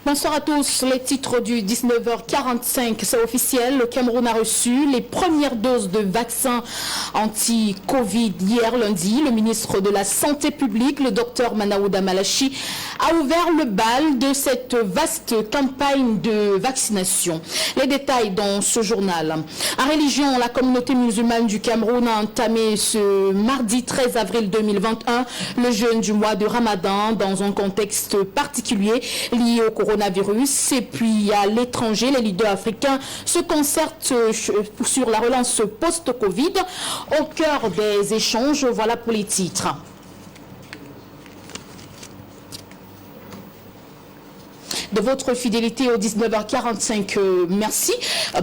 Bonsoir à tous. Les titres du 19h45, c'est officiel. Le Cameroun a reçu les premières doses de vaccins anti-Covid hier lundi. Le ministre de la Santé publique, le docteur Manaouda Malachi, a ouvert le bal de cette vaste campagne de vaccination. Les détails dans ce journal. En religion, la communauté musulmane du Cameroun a entamé ce mardi 13 avril 2021 le jeûne du mois de Ramadan dans un contexte particulier lié au coronavirus. Et puis à l'étranger, les leaders africains se concertent sur la relance post-Covid au cœur des échanges. Voilà pour les titres. De votre fidélité au 19h45, merci.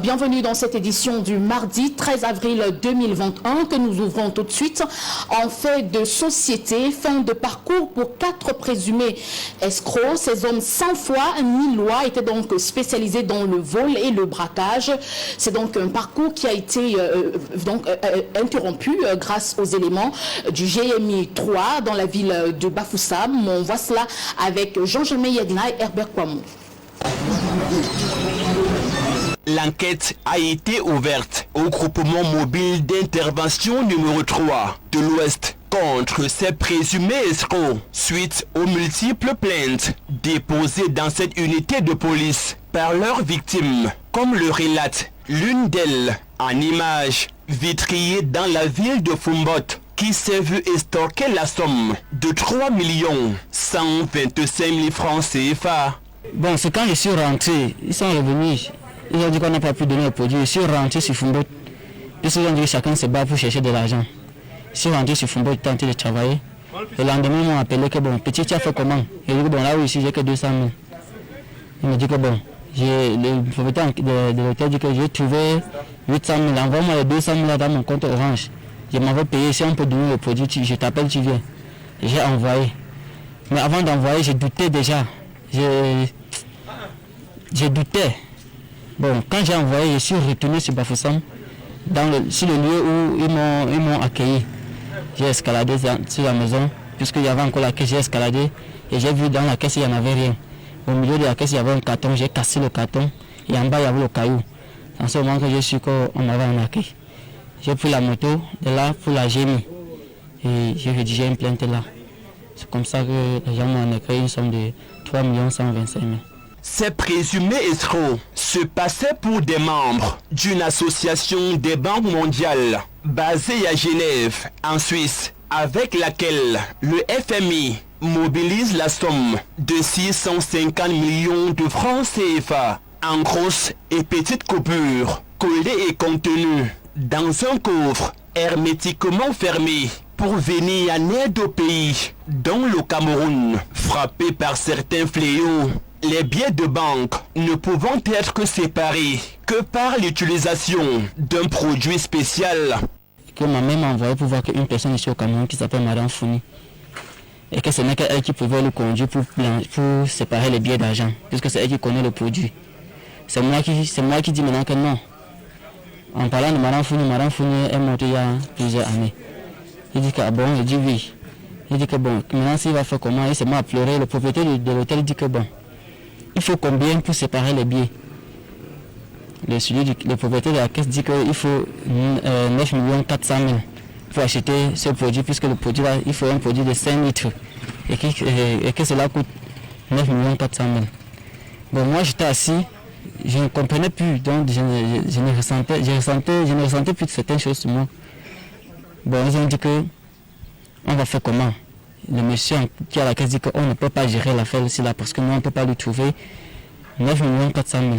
Bienvenue dans cette édition du mardi 13 avril 2021 que nous ouvrons tout de suite. En fait de société, fin de parcours pour 4 présumés escrocs. Ces hommes sans foi ni loi étaient donc spécialisés dans le vol et le braquage. C'est donc un parcours qui a été interrompu grâce aux éléments du GMI 3 dans la ville de Bafoussam. On voit cela avec Jean-Germain Yadina et Herbert Kwamou. L'enquête a été ouverte au groupement mobile d'intervention numéro 3 de l'Ouest contre ces présumés escrocs suite aux multiples plaintes déposées dans cette unité de police par leurs victimes, comme le relate l'une d'elles en image vitriée dans la ville de Fumbot, qui s'est vu estorquer la somme de 3 125 000 francs CFA. Bon, c'est quand je suis rentré, ils sont revenus, ils ont dit qu'on n'a pas pu donner le produit. Je suis rentré sur Fumbot, ils ont dit que chacun se bat pour chercher de l'argent. Je suis rentré sur Fumbot, tenté de travailler. Le lendemain, ils m'ont appelé que bon, petit, tu as fait comment? Je lui ai dit bon, là où ici, j'ai que 200 000. Il m'a dit que bon, le propriétaire de l'hôtel dit que j'ai trouvé 800 000. Envoie-moi les 200 000 dans mon compte Orange. Je m'avais payé, si on peut donner le produit, je t'appelle, tu viens. J'ai envoyé. Mais avant d'envoyer, j'ai douté déjà. J'ai douté. Bon, quand j'ai envoyé, je suis retourné sur Bafoussam, sur le lieu où ils m'ont accueilli. J'ai escaladé sur la maison, puisqu'il y avait encore la caisse, j'ai escaladé et j'ai vu dans la caisse, il n'y en avait rien. Au milieu de la caisse, il y avait un carton, j'ai cassé le carton et en bas, il y avait le caillou. En ce moment que je suis qu'on m'avait arnaqué. J'ai pris la moto de là pour la génie et j'ai rédigé une plainte là. C'est comme ça que les gens m'ont écrit une somme de 3 125 000. Ces présumés escrocs se passaient pour des membres d'une association des banques mondiales basée à Genève, en Suisse, avec laquelle le FMI mobilise la somme de 650 millions de francs CFA en grosses et petites coupures, collées et contenues dans un coffre hermétiquement fermé pour venir en aide au pays, dont le Cameroun, frappé par certains fléaux, les billets de banque ne pouvant être séparés que par l'utilisation d'un produit spécial. Que ma mère m'a envoyé pour voir qu'une personne ici au Cameroun qui s'appelle Madame Founi, et que ce n'est qu'elle qui pouvait le conduire pour séparer les billets d'argent, puisque c'est elle qui connaît le produit. C'est moi qui dis maintenant que non. En parlant de Madame Founi est morte il y a plusieurs années. Il dit que ah bon, il dit oui. Il dit que bon, maintenant s'il va faire comment, il se met à pleurer. Le propriétaire de l'hôtel dit que bon, il faut combien pour séparer les billets? Le propriétaire de la caisse dit qu'il faut 9 400 000 pour acheter ce produit, puisque le produit là, il faut un produit de 5 litres et que cela coûte 9 400 000. Bon, moi j'étais assis, je ne comprenais plus, donc je ne ressentais plus de certaines choses sur moi. Bon, ils ont dit que on va faire comment? Le monsieur qui a la caisse dit qu'on ne peut pas gérer l'affaire ici là parce que nous on ne peut pas lui trouver 9 400 000.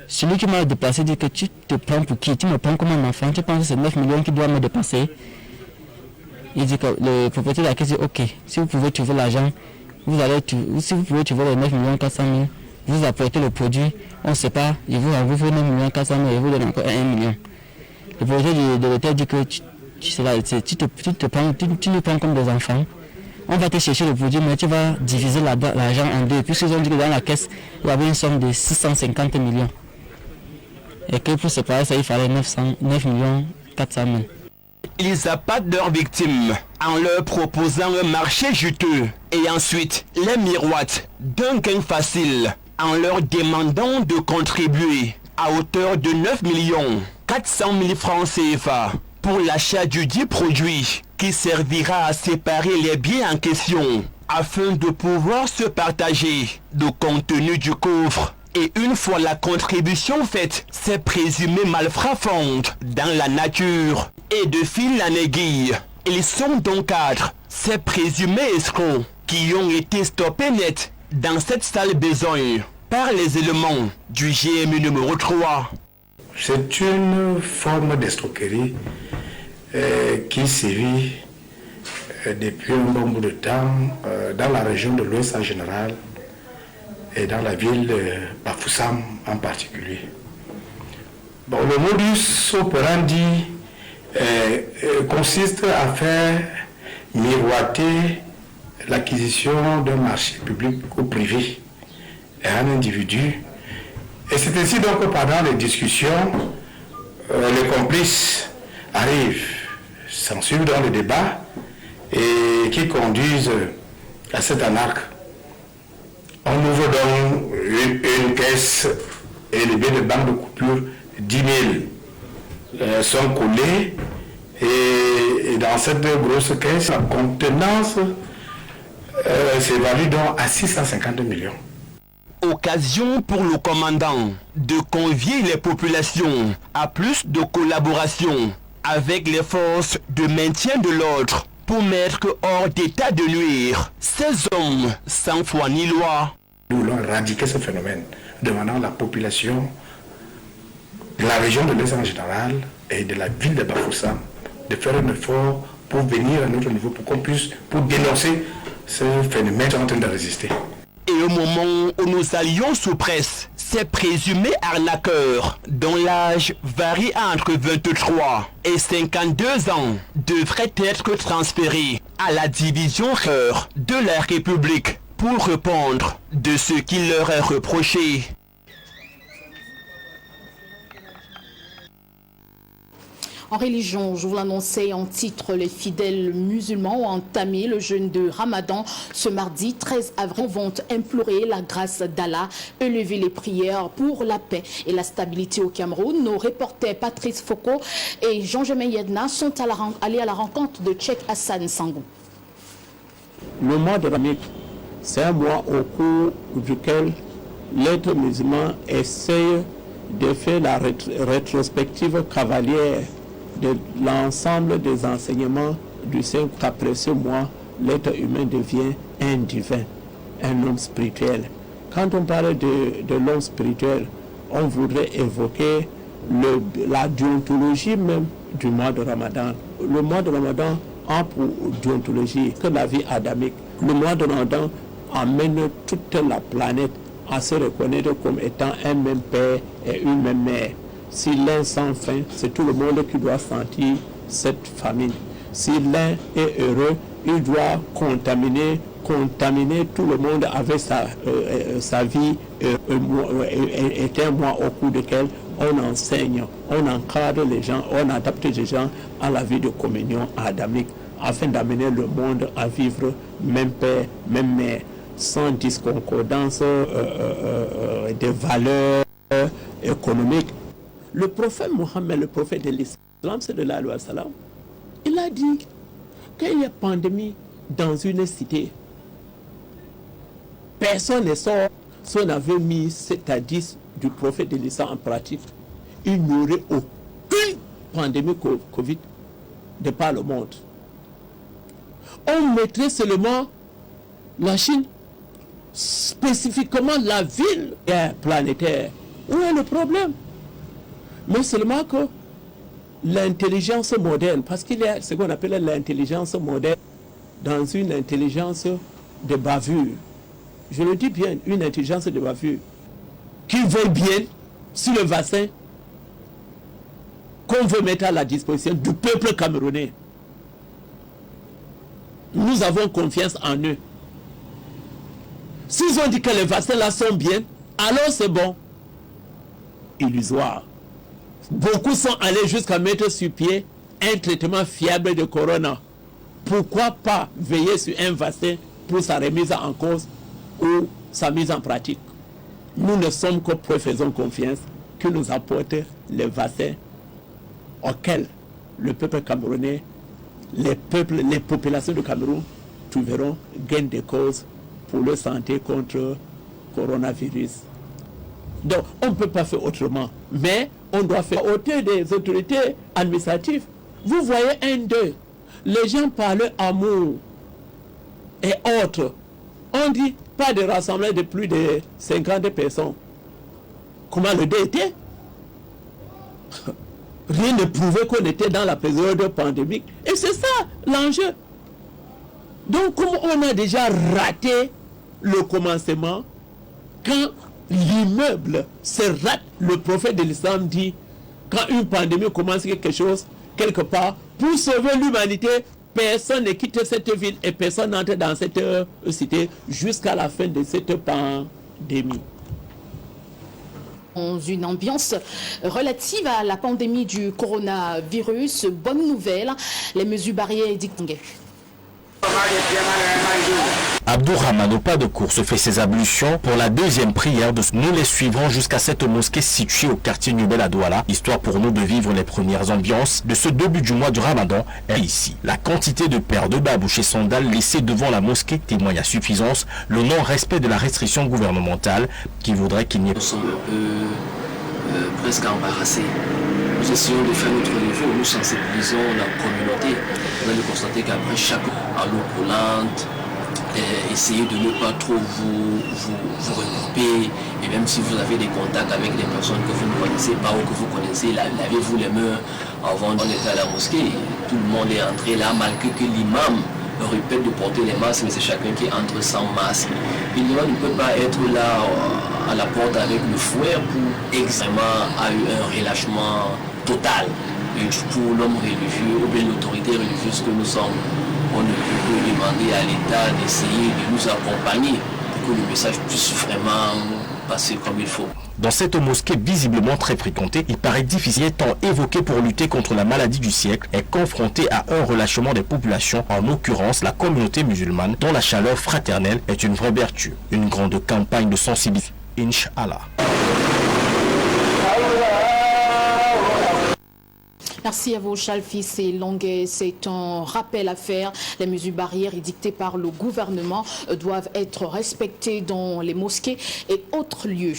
Celui qui m'a déplacé dit que tu te prends pour qui? Tu me prends comme un enfant, tu penses que c'est 9 millions qui doit me dépasser? Il dit que le propriétaire de la caisse dit ok, si vous pouvez trouver l'argent, si vous pouvez trouver les 9 400 000, vous apportez le produit, on ne sait pas, je vous fais 9 400 000 et vous donne encore 1 million. Le propriétaire de l'hôtel dit que tu nous prends comme des enfants. On va te chercher le produit, mais tu vas diviser l'argent en deux. Puisqu'ils ont dit que dans la caisse, il y avait une somme de 650 millions. Et que pour séparer ça, il fallait 9 400 000. Ils appâtent leurs victimes en leur proposant un marché juteux et ensuite les miroitent d'un gain facile en leur demandant de contribuer à hauteur de 9 400 000 francs CFA pour l'achat du dit produit qui servira à séparer les biens en question afin de pouvoir se partager le contenu du coffre. Et une fois la contribution faite, ces présumés malfrats fondent dans la nature. Et de fil en aiguille, ils sont donc 4, ces présumés escrocs qui ont été stoppés net dans cette sale besogne par les éléments du GMU numéro 3. C'est une forme d'escroquerie qui sévit depuis un bon bout de temps dans la région de l'Ouest en général et dans la ville de Bafoussam en particulier. Bon, le modus operandi consiste à faire miroiter l'acquisition d'un marché public ou privé à un individu. Et c'est ainsi donc que pendant les discussions, les complices arrivent, s'en suivent dans le débat et qui conduisent à cet anarque. On ouvre donc une caisse et les billets de banque de coupure 10 000 sont collés et dans cette grosse caisse, la contenance s'évalue donc à 650 millions. Occasion pour le commandant de convier les populations à plus de collaboration avec les forces de maintien de l'ordre pour mettre hors d'état de nuire ces hommes sans foi ni loi. Nous voulons éradiquer ce phénomène, demandant à la population de la région de l'Est en général et de la ville de Bafoussam de faire un effort pour venir à notre niveau, pour qu'on puisse, pour dénoncer ce phénomène qui est en train de résister. Et au moment où nous allions sous presse, ces présumés arnaqueurs, dont l'âge varie entre 23 et 52 ans, devraient être transférés à la division cœur de la République pour répondre de ce qui leur est reproché. En religion, je vous l'annonçais en titre, les fidèles musulmans ont entamé le jeûne de Ramadan. Ce mardi 13 avril, vont implorer la grâce d'Allah, élever les prières pour la paix et la stabilité au Cameroun. Nos reporters Patrice Foucault et Jean-Germain Yedna sont allés à la rencontre de Cheikh Hassan Sangou. Le mois de Ramadan, c'est un mois au cours duquel l'être musulman essaye de faire la rétrospective cavalière de l'ensemble des enseignements du Saint. Après ce mois, l'être humain devient un divin, un homme spirituel. Quand on parle de l'homme spirituel, on voudrait évoquer la déontologie même du mois de Ramadan. Le mois de Ramadan a pour déontologie que la vie adamique. Le mois de Ramadan amène toute la planète à se reconnaître comme étant un même père et une même mère. Si l'un sent faim, c'est tout le monde qui doit sentir cette famine. Si l'un est heureux, il doit contaminer tout le monde avec sa vie. Est un mois au cours duquel on enseigne, on encadre les gens, on adapte les gens à la vie de communion adamique afin d'amener le monde à vivre même père, même mère, sans discordance des valeurs économiques. Le prophète Mohammed, le prophète de l'islam, sallallahu alayhi wa sallam, il a dit qu'il y a pandémie dans une cité. Personne ne sort. Si on avait mis cet hadith du prophète de l'islam en pratique, il n'y aurait aucune pandémie Covid de par le monde. On mettrait seulement la Chine, spécifiquement la ville planétaire. Où est le problème? Mais seulement que l'intelligence moderne, parce qu'il y a ce qu'on appelle l'intelligence moderne, dans une intelligence de bavure. Je le dis bien, une intelligence de bavure, qui veut bien sur le vaccin qu'on veut mettre à la disposition du peuple camerounais. Nous avons confiance en eux. S'ils ont dit que les vaccins là sont bien, alors c'est bon. Illusoire. Beaucoup sont allés jusqu'à mettre sur pied un traitement fiable de corona. Pourquoi pas veiller sur un vaccin pour sa remise en cause ou sa mise en pratique? nous ne sommes que peu faisons confiance qu'ils nous apportent les vaccins auxquels le peuple camerounais, les populations du Cameroun trouveront gain de cause pour leur santé contre le coronavirus. Donc, on ne peut pas faire autrement, mais on doit faire hauteur des autorités administratives. Vous voyez un deuil, les gens parlent amour et autres. On dit pas de rassemblement de plus de 50 personnes. Comment le deuil était? Rien ne prouvait qu'on était dans la période pandémique. Et c'est ça l'enjeu. Donc, comme on a déjà raté le commencement, quand l'immeuble se rate, le prophète de l'islam dit, quand une pandémie commence quelque chose, quelque part, pour sauver l'humanité, personne ne quitte cette ville et personne n'entre dans cette cité jusqu'à la fin de cette pandémie. Dans une ambiance relative à la pandémie du coronavirus, bonne nouvelle, les mesures barrières édictées. Abdourahmane, au pas de course, fait ses ablutions pour la deuxième prière. Nous les suivrons jusqu'à cette mosquée située au quartier Nouvelle à Douala, histoire pour nous de vivre les premières ambiances de ce début du mois du Ramadan. Et ici, la quantité de paires de babouches et sandales laissées devant la mosquée témoigne à suffisance le non-respect de la restriction gouvernementale qui voudrait qu'il n'y ait... Nous sommes un peu presque embarrassés. Nous essayons de faire notre niveau, nous sensibilisons la communauté. Vous allez constater qu'après chaque à l'eau coulante, essayez de ne pas trop vous regrouper. Et même si vous avez des contacts avec des personnes que vous ne connaissez pas ou que vous connaissez, lavez-vous les mains avant d'être à la mosquée. Tout le monde est entré là, malgré que l'imam répète de porter les masques, mais c'est chacun qui entre sans masque. L'imam ne peut pas être là à la porte avec le fouet pour extrêmement à un relâchement total. Et du coup, l'homme religieux ou bien l'autorité religieuse que nous sommes, on ne peut que demander à l'État d'essayer de nous accompagner pour que le message puisse vraiment passer comme il faut. Dans cette mosquée visiblement très fréquentée, il paraît difficile étant évoqué pour lutter contre la maladie du siècle est confronté à un relâchement des populations, en l'occurrence la communauté musulmane, dont la chaleur fraternelle est une vraie vertu. Une grande campagne de sensibilisation, Inch'Allah. Merci à vous, Chalfis et Longuet. C'est un rappel à faire. Les mesures barrières édictées par le gouvernement doivent être respectées dans les mosquées et autres lieux.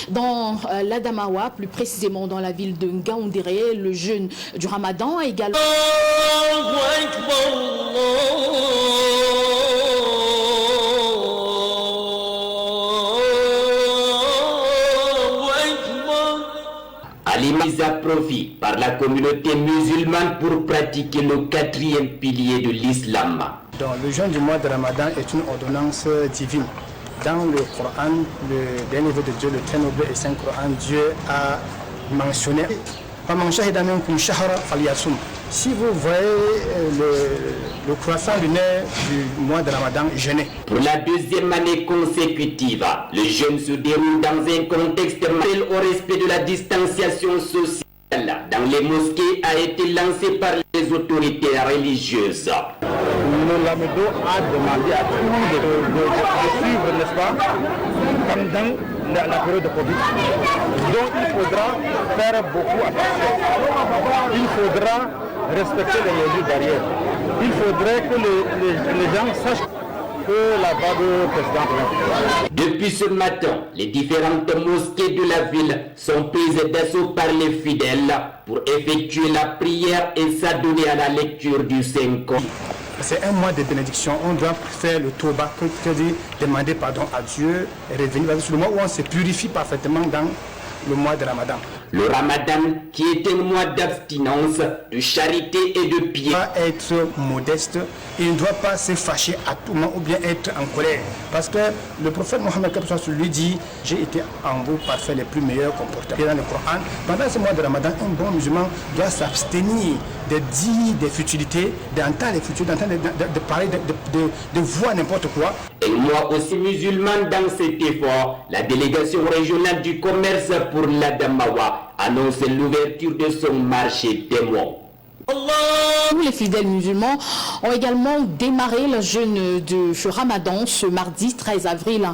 Dans l'Adamawa, plus précisément dans la ville de Ngaoundéré, le jeûne du Ramadan a également... Mise à profit par la communauté musulmane pour pratiquer le quatrième pilier de l'islam. Donc, le jeûne du mois de Ramadan est une ordonnance divine. Dans le Coran, le dernier livre de Dieu, le très noble et saint Coran, Dieu a mentionné si vous voyez le croissant lunaire du mois de Ramadan, jeûnez. Pour la deuxième année consécutive, le jeûne se déroule dans un contexte marqué au respect de la distanciation sociale dans les mosquées a été lancé par les autorités religieuses. Le Lamido a demandé à tout le monde de suivre, n'est-ce pas, comme dans la période de Covid. Donc il faudra faire beaucoup attention. Il faudra respecter les mesures barrières. Il faudrait que les gens sachent que la voix de président. Depuis ce matin, les différentes mosquées de la ville sont prises d'assaut par les fidèles pour effectuer la prière et s'adonner à la lecture du Saint-Coran. C'est un mois de bénédiction. On doit faire le tauba, demander pardon à Dieu et revenir sur le mois où on se purifie parfaitement dans le mois de Ramadan. Le Ramadan, qui est un mois d'abstinence, de charité et de piété. Il doit être modeste, il ne doit pas se fâcher à tout moment ou bien être en colère. Parce que le prophète Mohammed lui dit, j'ai été en vous par faire les plus meilleurs comportements. Et dans le Coran, pendant ce mois de Ramadan, un bon musulman doit s'abstenir de dire des futilités, d'entendre les futilités, d'entendre de parler, de voir n'importe quoi. Et moi aussi musulman dans cet effort, la délégation régionale du commerce pour l'Adamawa annonce l'ouverture de son marché témoin. Les fidèles musulmans ont également démarré le jeûne de Ramadan ce mardi 13 avril.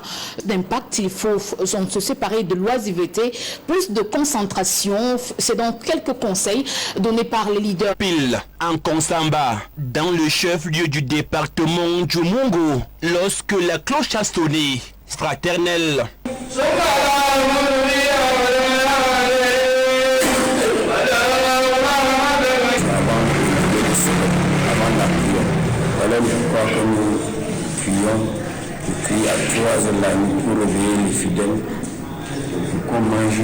D'impact, il faut se séparer de l'oisiveté, plus de concentration. C'est donc quelques conseils donnés par les leaders. Pile en Konsamba, dans le chef-lieu du département du Mongo, lorsque la cloche a sonné, fraternelle. Voilà pourquoi que nous prions depuis à 3 heures la nuit pour réveiller les fidèles pour qu'on mange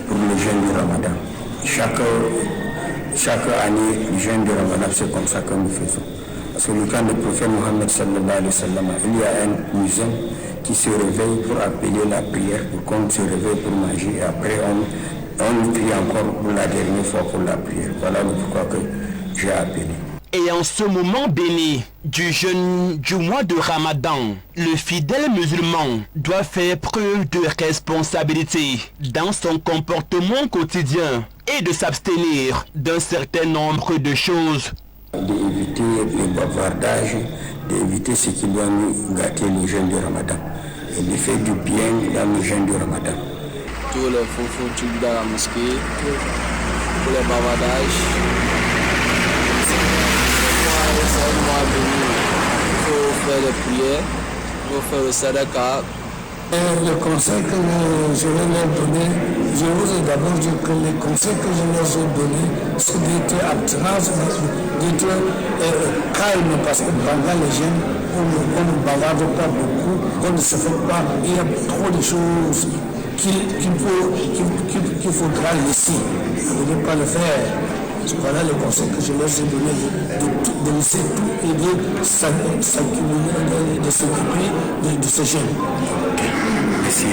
pour le jeûne du Ramadan. Chaque année, le jeûne du Ramadan, c'est comme ça que nous faisons. Parce que le temps du prophète Mohammed sallallahu alayhi wa sallam, il y a un musulman qui se réveille pour appeler la prière, pour qu'on se réveille pour manger, et après on prie encore pour la dernière fois pour la prière. Voilà pourquoi que j'ai appelé. Et en ce moment béni du jeûne du mois de Ramadan, le fidèle musulman doit faire preuve de responsabilité dans son comportement quotidien et de s'abstenir d'un certain nombre de choses. D'éviter le bavardage, d'éviter ce qui doit nous gâter le jeûne du Ramadan et de faire du bien dans le jeûne du Ramadan. Tous les faux trucs dans la mosquée, pour les bavardages. C'est un mois béni, il faut faire les prières, il faut faire le sadaqa. Le conseil que je vais leur donner, je vous ai d'abord dit que les conseils que je leur ai donnés, c'est d'être abstinent, d'être calme, parce que pendant les jeunes, on ne bavarde pas beaucoup, on ne se fait pas, il y a trop de choses qu'il faudra laisser, de ne pas le faire. Voilà le conseil que je leur ai donné, de laisser tout et de s'occuper de ce jeune. Merci.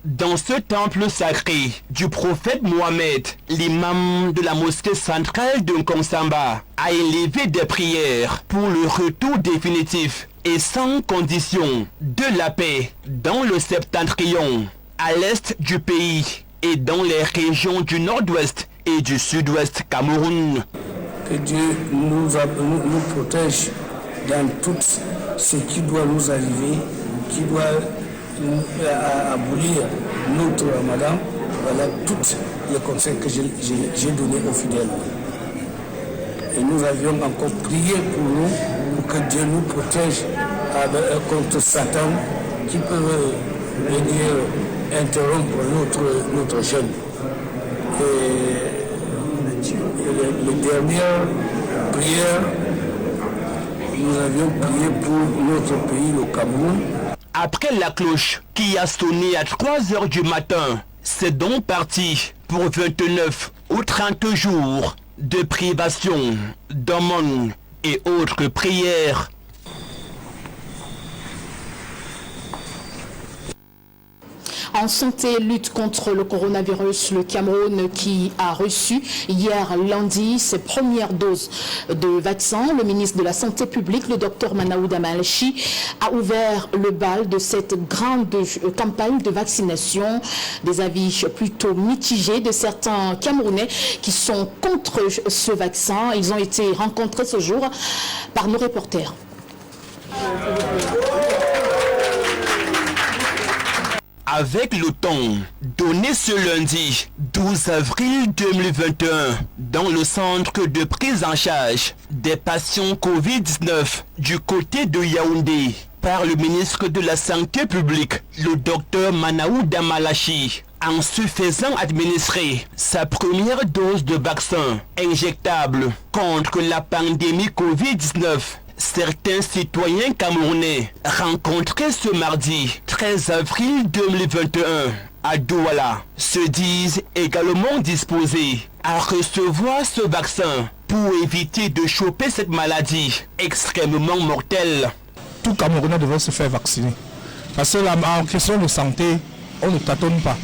Dans ce temple sacré du prophète Mohamed, l'imam de la mosquée centrale de Konsamba a élevé des prières pour le retour définitif et sans condition de la paix dans le septentrion, à l'est du pays et dans les régions du nord-ouest et du sud-ouest Cameroun. Que Dieu nous protège dans tout ce qui doit nous arriver, qui doit abolir notre Ramadan. Voilà tous les conseils que j'ai donnés aux fidèles. Et nous avions encore prié pour nous, pour que Dieu nous protège contre Satan qui peut venir interrompre notre jeûne. Et les dernières prières, nous avions prié pour notre pays, le Cameroun. Après la cloche qui a sonné à 3 heures du matin, c'est donc parti pour 29 ou 30 jours de privation, d'aumône et autres prières. En santé, lutte contre le coronavirus, le Cameroun qui a reçu hier lundi ses premières doses de vaccin. Le ministre de la Santé publique, le docteur Manaouda Malachi, a ouvert le bal de cette grande campagne de vaccination. Des avis plutôt mitigés de certains Camerounais qui sont contre ce vaccin. Ils ont été rencontrés ce jour par nos reporters. Avec le ton donné ce lundi 12 avril 2021 dans le centre de prise en charge des patients Covid-19 du côté de Yaoundé par le ministre de la Santé publique, le docteur Manaouda Malachi, en se faisant administrer sa première dose de vaccin injectable contre la pandémie Covid-19. Certains citoyens camerounais rencontrés ce mardi 13 avril 2021 à Douala se disent également disposés à recevoir ce vaccin pour éviter de choper cette maladie extrêmement mortelle. Tout Camerounais devrait se faire vacciner. Parce que en question de santé, on ne tâtonne pas.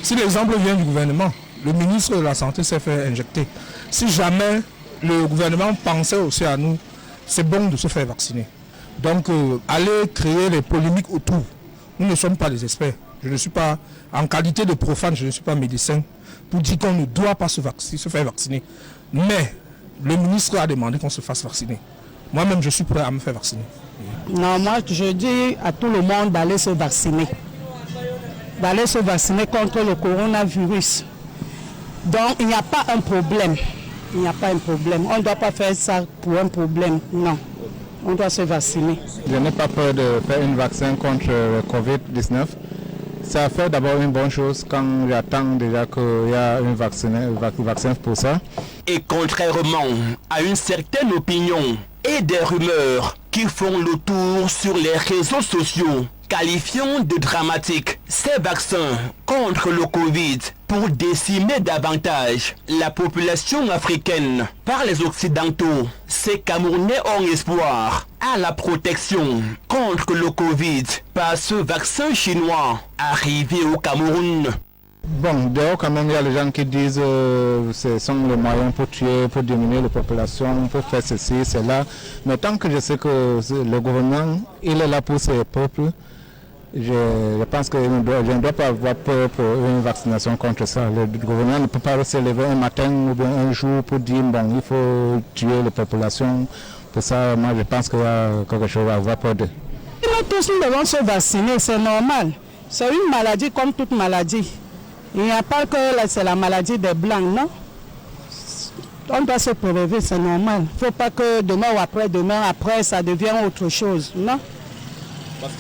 Si l'exemple vient du gouvernement, le ministre de la Santé s'est fait injecter. Si jamais le gouvernement pensait aussi à nous, c'est bon de se faire vacciner. Donc, aller créer les polémiques autour. Nous ne sommes pas des experts. Je ne suis pas, en qualité de profane, je ne suis pas médecin pour dire qu'on ne doit pas se faire vacciner. Mais le ministre a demandé qu'on se fasse vacciner. Moi-même, je suis prêt à me faire vacciner. Non, moi, je dis à tout le monde d'aller se vacciner. D'aller se vacciner contre le coronavirus. Donc, il n'y a pas un problème. Il n'y a pas un problème. On ne doit pas faire ça pour un problème. Non. On doit se vacciner. Je n'ai pas peur de faire un vaccin contre le Covid-19. Ça fait d'abord une bonne chose quand j'attends déjà qu'il y a un vaccin pour ça. Et contrairement à une certaine opinion et des rumeurs qui font le tour sur les réseaux sociaux, qualifiant de dramatique ces vaccins contre le Covid pour décimer davantage la population africaine par les Occidentaux, ces Camerounais ont espoir à la protection contre le Covid par ce vaccin chinois arrivé au Cameroun. Bon, dehors quand même, il y a les gens qui disent que ce sont les moyens pour tuer, pour diminuer la population, pour faire ceci, cela. Mais tant que je sais que le gouvernement, il est là pour ses peuples, je pense que je ne dois pas avoir peur pour une vaccination contre ça. Le gouvernement ne peut pas se lever un matin ou bien un jour pour dire bon, il faut tuer la population. Pour ça, moi je pense qu'il y a quelque chose à avoir peur de. Nous tous nous devons se vacciner, c'est normal. C'est une maladie comme toute maladie. Il n'y a pas que c'est la maladie des Blancs, non? On doit se prélever, c'est normal. Il ne faut pas que demain ou après, ça devienne autre chose, non?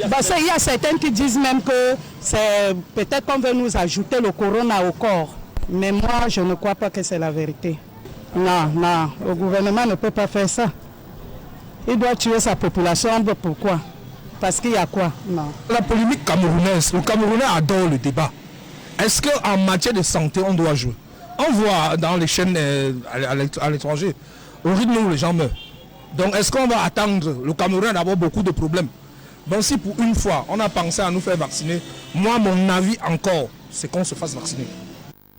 Parce qu'il y a certains qui disent même que c'est peut-être qu'on veut nous ajouter le corona au corps. Mais moi, je ne crois pas que c'est la vérité. Non, non, le gouvernement ne peut pas faire ça. Il doit tuer sa population. Pourquoi? Parce qu'il y a quoi? Non. La polémique camerounaise, le Camerounais adore le débat. Est-ce qu'en matière de santé, on doit jouer? On voit dans les chaînes à l'étranger, au rythme où les gens meurent. Donc est-ce qu'on va attendre? Le Cameroun a d'abord beaucoup de problèmes. Donc si pour une fois, on a pensé à nous faire vacciner, moi, mon avis encore, c'est qu'on se fasse vacciner.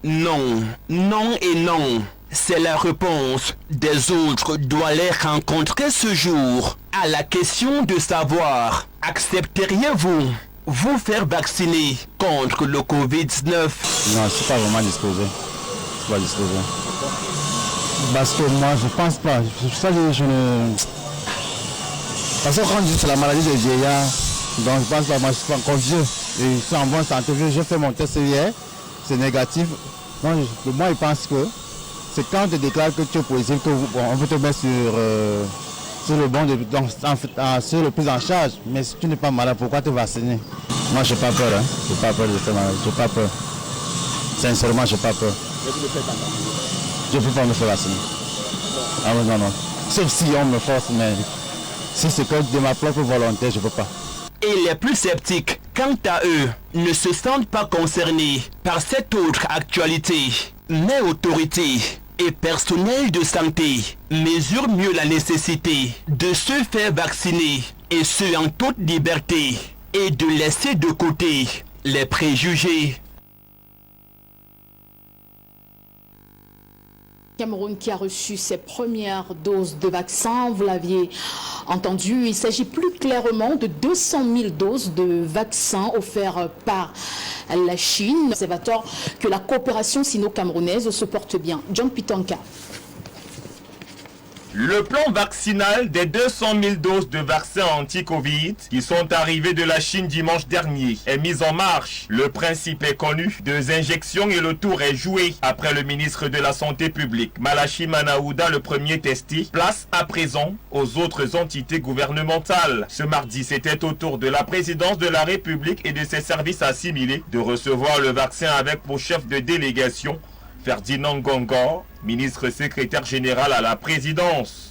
Non, non et non. C'est la réponse des autres doit les rencontrer ce jour à la question de savoir, accepteriez-vous vous faire vacciner contre le Covid-19? Non, je ne suis pas vraiment disposé. Je suis pas disposé. Parce que moi, je ne pense pas. Je ne... Parce que quand je dis que c'est la maladie des vieillards, donc je pense pas, moi je suis pas encore vieux. Et je suis en bonne santé. J'ai fait mon test hier, c'est négatif. Moi, je pense que c'est quand tu déclares que tu es positif qu'on peut te mettre sur le bon, donc sur le prise en charge. Mais si tu n'es pas malade, pourquoi te vacciner? Moi, je n'ai pas peur. Hein. Je n'ai pas peur de cette maladie. Je n'ai pas peur. Sincèrement, je n'ai pas peur. Je ne peux pas me faire vacciner. Ah oui, non, non. Sauf si on me force, mais si c'est que de ma propre volonté, je ne peux pas. Et les plus sceptiques, quant à eux, ne se sentent pas concernés par cette autre actualité. Mais autorités et personnel de santé mesurent mieux la nécessité de se faire vacciner, et ce en toute liberté, et de laisser de côté les préjugés. Cameroun qui a reçu ses premières doses de vaccin, vous l'aviez entendu, il s'agit plus clairement de 200 000 doses de vaccins offerts par la Chine. Observateur que la coopération sino-camerounaise se porte bien. John Pitonka. Le plan vaccinal des 200 000 doses de vaccins anti-Covid qui sont arrivés de la Chine dimanche dernier est mis en marche. Le principe est connu, 2 injections et le tour est joué. Après le ministre de la Santé publique, Malachi Manaouda, le premier testé, place à présent aux autres entités gouvernementales. Ce mardi, c'était au tour de la présidence de la République et de ses services assimilés de recevoir le vaccin avec pour chef de délégation Ferdinand Ngongor, ministre secrétaire général à la présidence.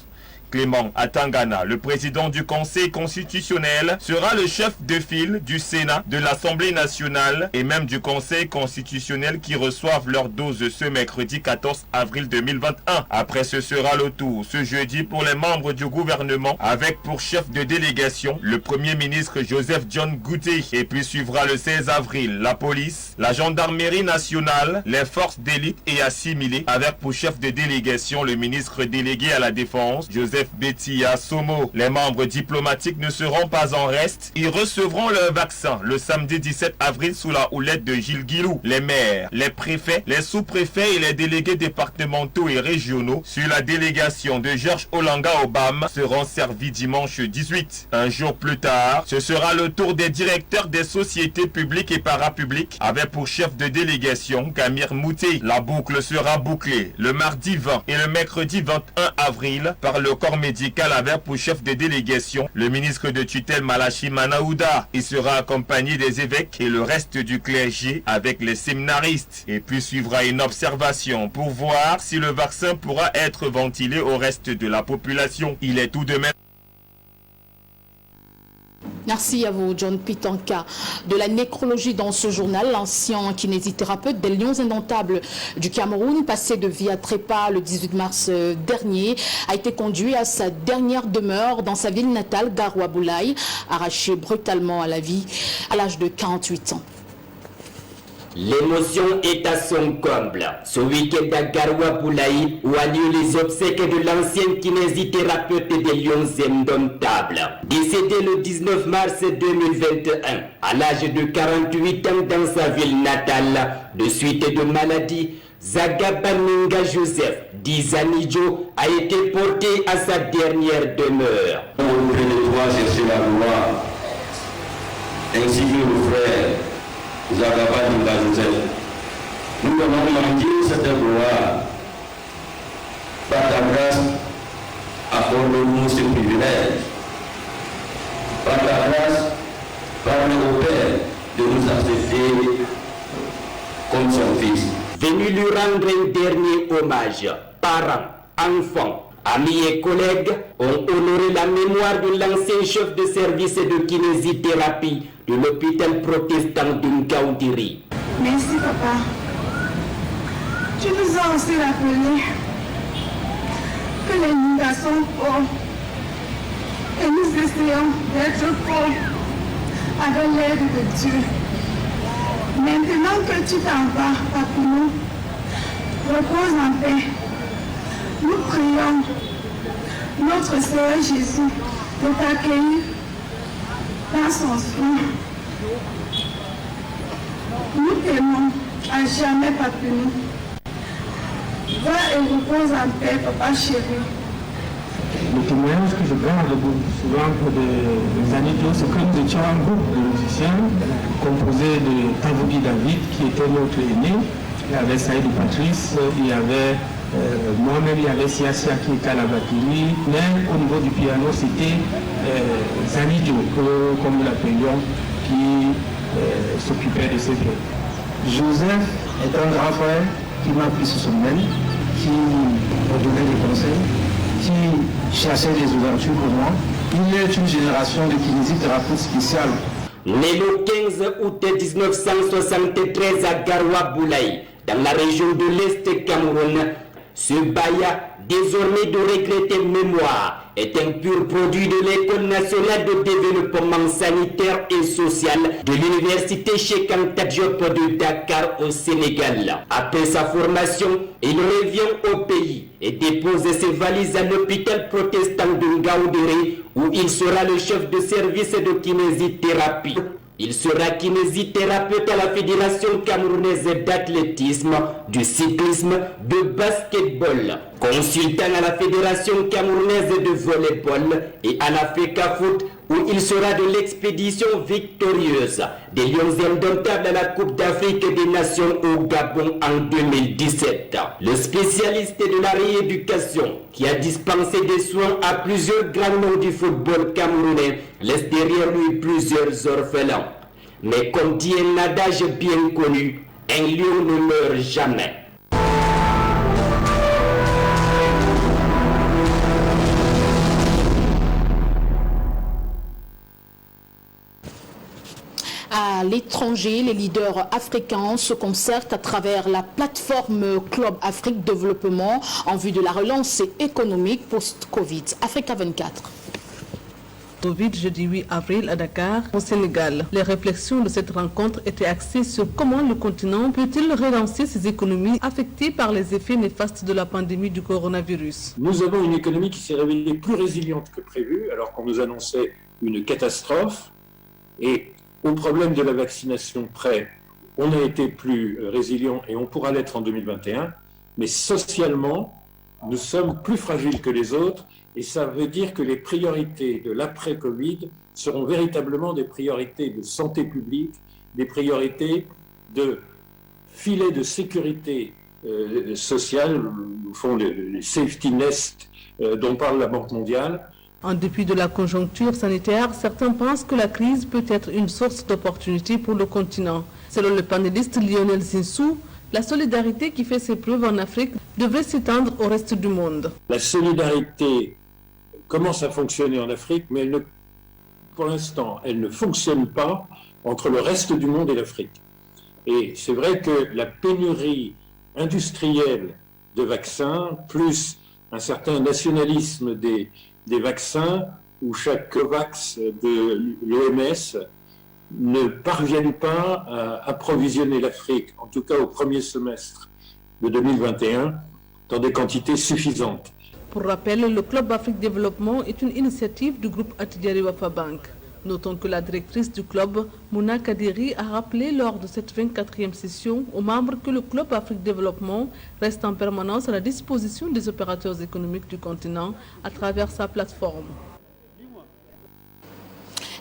Clément Atangana, le président du Conseil constitutionnel, sera le chef de file du Sénat, de l'Assemblée nationale et même du Conseil constitutionnel qui reçoivent leur dose ce mercredi 14 avril 2021. Après, ce sera le tour ce jeudi pour les membres du gouvernement avec pour chef de délégation le Premier ministre Joseph John Gouté. Et puis suivra le 16 avril la police, la gendarmerie nationale, les forces d'élite et assimilées avec pour chef de délégation le ministre délégué à la défense Joseph Joseph Betty à Somo. Les membres diplomatiques ne seront pas en reste. Ils recevront leur vaccin le samedi 17 avril sous la houlette de Gilles Guilou. Les maires, les préfets, les sous-préfets et les délégués départementaux et régionaux sur la délégation de Georges Olanga Obama seront servis dimanche 18. Un jour plus tard, ce sera le tour des directeurs des sociétés publiques et parapubliques avec pour chef de délégation Kamir Mouté. La boucle sera bouclée le mardi 20 et le mercredi 21 avril par le corps médical avec pour chef de délégation le ministre de tutelle Malachi Manaouda. Il sera accompagné des évêques et le reste du clergé avec les séminaristes. Et puis suivra une observation pour voir si le vaccin pourra être ventilé au reste de la population. Il est tout de même... Merci à vous, John Pitanka. De la nécrologie dans ce journal, l'ancien kinésithérapeute des Lions Indomptables du Cameroun, passé de vie à trépas le 18 mars dernier, a été conduit à sa dernière demeure dans sa ville natale, Garoua Boulaye, arraché brutalement à la vie à l'âge de 48 ans. L'émotion est à son comble. Ce week-end à Garoua Boulaye, où a lieu les obsèques de l'ancien kinésithérapeute des Lions Indomptables. Décédé le 19 mars 2021, à l'âge de 48 ans dans sa ville natale, de suite de maladie, Zagabaninga Joseph Dizanijo a été porté à sa dernière demeure. Auprès de toi, chercher la gloire, ainsi que le frère Zagabaninga Joseph. Nous avons manqué cette gloire. Par ta grâce, accorde-nous ce privilège. Par ta grâce, parle au Père de nous accepter comme son Fils. Venu lui rendre un dernier hommage, parents, enfants, amis et collègues ont honoré la mémoire de l'ancien chef de service de kinésithérapie de l'hôpital protestant d'Nkaoundiri. Merci papa. Tu nous as aussi rappelé que les garçons forts et nous essayons d'être forts avec l'aide de Dieu. Maintenant que tu t'en vas, Papounou, repose en paix. Nous prions notre Seigneur Jésus de t'accueillir dans son sein. Nous t'aimons à jamais, Papounou. Va et repose en paix, papa chéri. Le témoignage que je garde souvent pour des années, c'est que nous étions un groupe de musiciens composé de Tavoudi David, qui était notre aîné. Il y avait Saïd Patrice, il y avait moi-même, il y avait Siasia qui était à la batterie. Mais au niveau du piano, c'était Zanidio, comme nous l'appelions, qui s'occupait de ces pieds. Joseph est un grand frère qui m'a pris sous son aile, qui m'a donné des conseils, qui cherchait des ouvertures pour moi. Il est une génération de kinésithérapeutes spéciales. Né le 15 août 1973 à Garoua Boulaye, dans la région de l'Est Cameroun, ce Baya, désormais de regrettée mémoire, est un pur produit de l'École nationale de développement sanitaire et social de l'université Cheikh Anta Diop de Dakar au Sénégal. Après sa formation, il revient au pays et dépose ses valises à l'hôpital protestant de Ngaoundéré où il sera le chef de service de kinésithérapie. Il sera kinésithérapeute à la Fédération camerounaise d'athlétisme, du cyclisme, de basketball, consultant à la Fédération camerounaise de volleyball et à la FECAFOOT où il sera de l'expédition victorieuse des Lions Indomptables à la Coupe d'Afrique des Nations au Gabon en 2017. Le spécialiste de la rééducation qui a dispensé des soins à plusieurs grands noms du football camerounais laisse derrière lui plusieurs orphelins. Mais comme dit un adage bien connu, un lion ne meurt jamais. À l'étranger, les leaders africains se concertent à travers la plateforme Club Afrique Développement en vue de la relance économique post-Covid. Africa 24. Covid jeudi 8 avril à Dakar, au Sénégal. Les réflexions de cette rencontre étaient axées sur comment le continent peut-il relancer ses économies affectées par les effets néfastes de la pandémie du coronavirus. Nous avons une économie qui s'est révélée plus résiliente que prévu, alors qu'on nous annonçait une catastrophe. Et au problème de la vaccination près, on a été plus résilient et on pourra l'être en 2021. Mais socialement, nous sommes plus fragiles que les autres et ça veut dire que les priorités de l'après-Covid seront véritablement des priorités de santé publique, des priorités de filet de sécurité sociale, au fond les safety nest dont parle la Banque mondiale. En dépit de la conjoncture sanitaire, certains pensent que la crise peut être une source d'opportunité pour le continent. Selon le panéliste Lionel Zinsou, la solidarité qui fait ses preuves en Afrique devrait s'étendre au reste du monde. La solidarité commence à fonctionner en Afrique, mais pour l'instant, elle ne fonctionne pas entre le reste du monde et l'Afrique. Et c'est vrai que la pénurie industrielle de vaccins, plus un certain nationalisme des vaccins, où chaque COVAX de l'OMS ne parviennent pas à approvisionner l'Afrique, en tout cas au premier semestre de 2021, dans des quantités suffisantes. Pour rappel, le Club Afrique Développement est une initiative du groupe Attijari Wafa Bank. Notons que la directrice du club, Mouna Kadiri, a rappelé lors de cette 24e session aux membres que le Club Afrique Développement reste en permanence à la disposition des opérateurs économiques du continent à travers sa plateforme.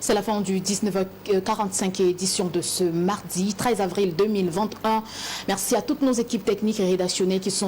C'est la fin du 19h45 édition de ce mardi 13 avril 2021. Merci à toutes nos équipes techniques et rédactionnelles qui sont